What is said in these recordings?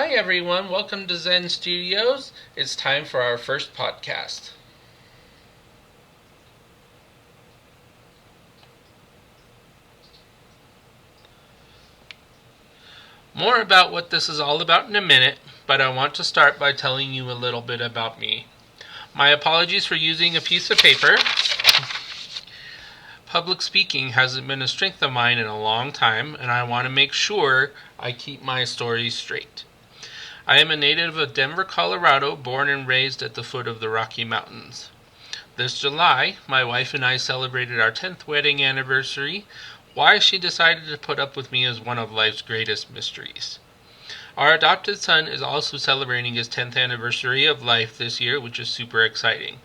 Hi everyone, welcome to Zen Studios. It's time for our first podcast. More about what this is all about in a minute, but I want to start by telling you a little bit about me. My apologies for using a piece of paper. Public speaking hasn't been a strength of mine in a long time, and I want to make sure I keep my stories straight. I am a native of Denver, Colorado, born and raised at the foot of the Rocky Mountains. This July, my wife and I celebrated our 10th wedding anniversary. Why she decided to put up with me is one of life's greatest mysteries. Our adopted son is also celebrating his 10th anniversary of life this year, which is super exciting.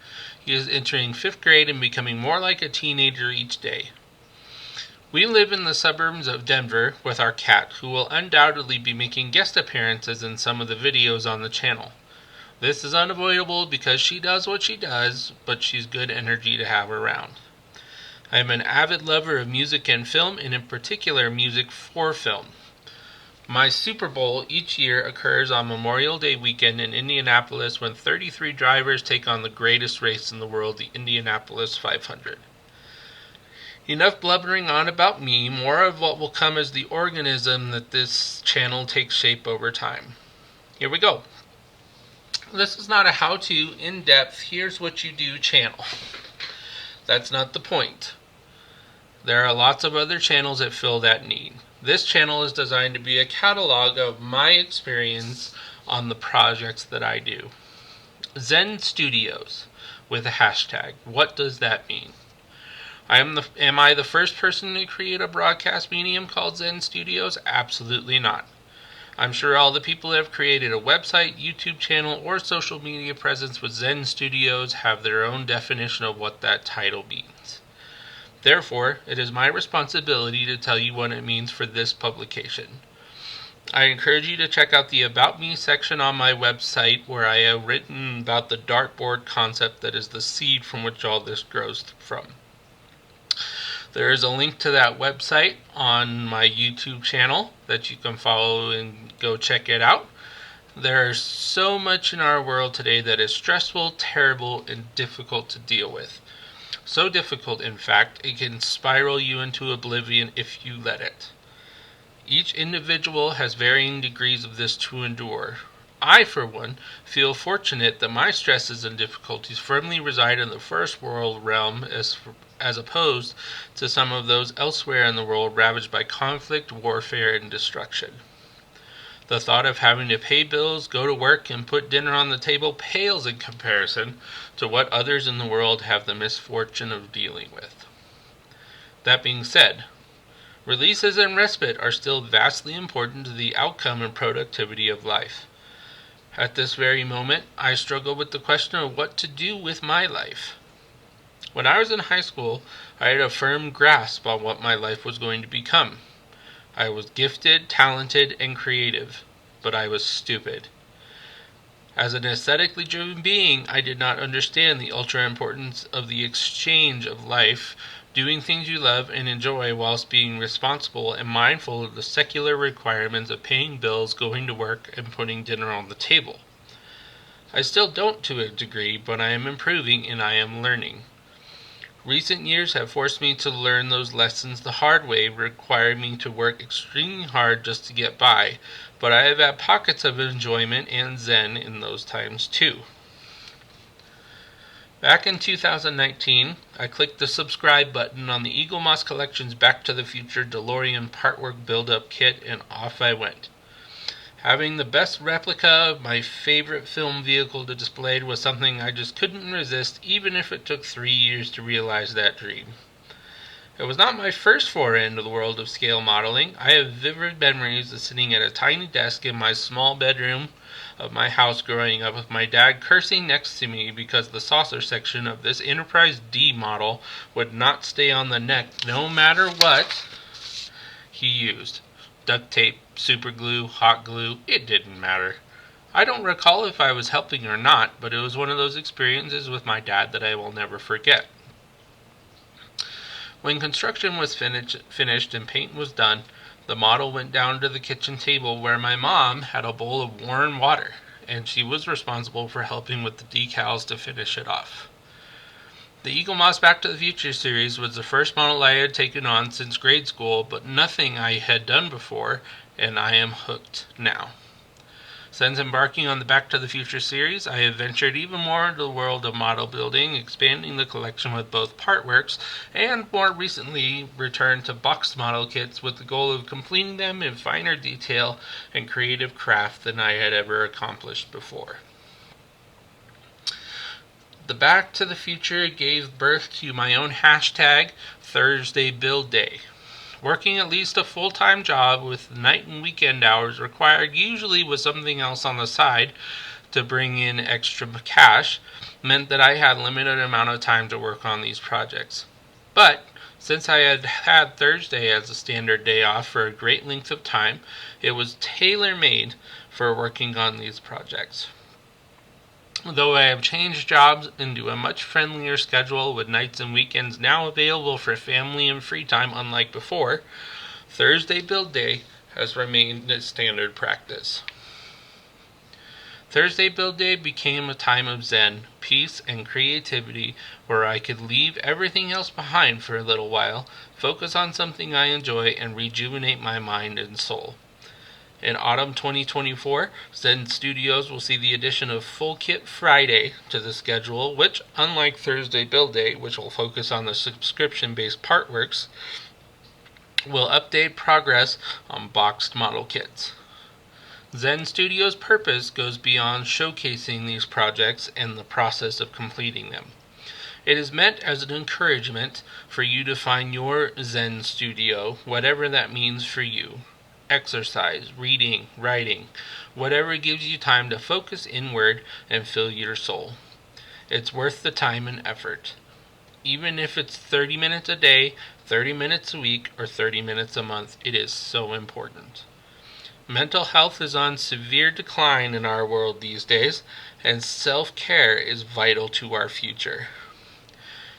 He is entering 5th grade and becoming more like a teenager each day. We live in the suburbs of Denver with our cat, who will undoubtedly be making guest appearances in some of the videos on the channel. This is unavoidable because she does what she does, but she's good energy to have around. I am an avid lover of music and film, and in particular music for film. My Super Bowl each year occurs on Memorial Day weekend in Indianapolis when 33 drivers take on the greatest race in the world, the Indianapolis 500. Enough blubbering on about me, more of what will come as the organism that this channel takes shape over time. Here we go. This is not a how-to, in-depth, here's what you do channel. That's not the point. There are lots of other channels that fill that need. This channel is designed to be a catalog of my experience on the projects that I do. Zen Studios with a hashtag. What does that mean? Am I the first person to create a broadcast medium called Zen Studios? Absolutely not. I'm sure all the people who have created a website, YouTube channel, or social media presence with Zen Studios have their own definition of what that title means. Therefore, it is my responsibility to tell you what it means for this publication. I encourage you to check out the About Me section on my website, where I have written about the dartboard concept that is the seed from which all this grows from. There is a link to that website on my YouTube channel that you can follow and go check it out. There's so much in our world today that is stressful, terrible, and difficult to deal with. So difficult, in fact, it can spiral you into oblivion if you let it. Each individual has varying degrees of this to endure. I, for one, feel fortunate that my stresses and difficulties firmly reside in the first world realm as opposed to some of those elsewhere in the world ravaged by conflict, warfare, and destruction. The thought of having to pay bills, go to work, and put dinner on the table pales in comparison to what others in the world have the misfortune of dealing with. That being said, releases and respite are still vastly important to the outcome and productivity of life. At this very moment, I struggle with the question of what to do with my life. When I was in high school, I had a firm grasp on what my life was going to become. I was gifted, talented, and creative, but I was stupid. As an aesthetically driven being, I did not understand the ultra importance of the exchange of life, doing things you love and enjoy whilst being responsible and mindful of the secular requirements of paying bills, going to work, and putting dinner on the table. I still don't to a degree, but I am improving and I am learning. Recent years have forced me to learn those lessons the hard way, requiring me to work extremely hard just to get by, but I have had pockets of enjoyment and zen in those times too. Back in 2019, I clicked the subscribe button on the Eaglemoss Collection's Back to the Future DeLorean Partwork Build-Up Kit, and off I went. Having the best replica of my favorite film vehicle to display was something I just couldn't resist, even if it took 3 years to realize that dream. It was not my first foray into the world of scale modeling. I have vivid memories of sitting at a tiny desk in my small bedroom of my house growing up with my dad cursing next to me because the saucer section of this Enterprise D model would not stay on the neck no matter what he used. Duct tape, super glue, hot glue, it didn't matter. I don't recall if I was helping or not, but it was one of those experiences with my dad that I will never forget. When construction was finished and paint was done, The model went down to the kitchen table where my mom had a bowl of warm water, and she was responsible for helping with the decals to finish it off. The Eaglemoss Back to the Future series was the first model I had taken on since grade school, but nothing I had done before, and I am hooked now. Since embarking on the Back to the Future series, I have ventured even more into the world of model building, expanding the collection with both Partworks, and more recently returned to boxed model kits with the goal of completing them in finer detail and creative craft than I had ever accomplished before. The Back to the Future gave birth to my own hashtag, Thursday Build Day. Working at least a full-time job with night and weekend hours required, usually with something else on the side to bring in extra cash, meant that I had limited amount of time to work on these projects. But since I had had Thursday as a standard day off for a great length of time, it was tailor-made for working on these projects. Though I have changed jobs into a much friendlier schedule with nights and weekends now available for family and free time unlike before, Thursday Build Day has remained a standard practice. Thursday Build Day became a time of zen, peace, and creativity where I could leave everything else behind for a little while, focus on something I enjoy, and rejuvenate my mind and soul. In autumn 2024, Zen Studios will see the addition of Full Kit Friday to the schedule, which, unlike Thursday Build Day, which will focus on the subscription-based Partworks, will update progress on boxed model kits. Zen Studios' purpose goes beyond showcasing these projects and the process of completing them. It is meant as an encouragement for you to find your Zen studio, whatever that means for you. Exercise, reading, writing, whatever gives you time to focus inward and fill your soul. It's worth the time and effort. Even if it's 30 minutes a day, 30 minutes a week, or 30 minutes a month, it is so important. Mental health is on severe decline in our world these days, and self-care is vital to our future.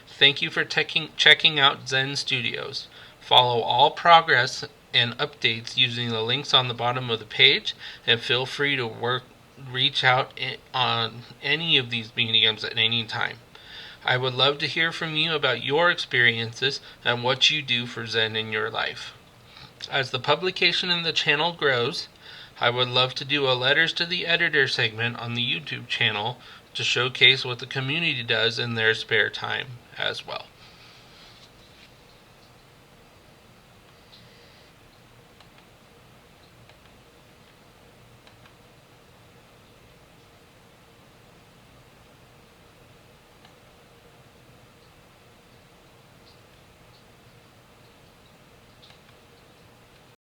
Thank you for checking out Zen Studios. Follow all progress and updates using the links on the bottom of the page, and feel free to reach out on any of these mediums at any time. I would love to hear from you about your experiences and what you do for Zen in your life. As the publication in the channel grows, I would love to do a Letters to the Editor segment on the YouTube channel to showcase what the community does in their spare time as well.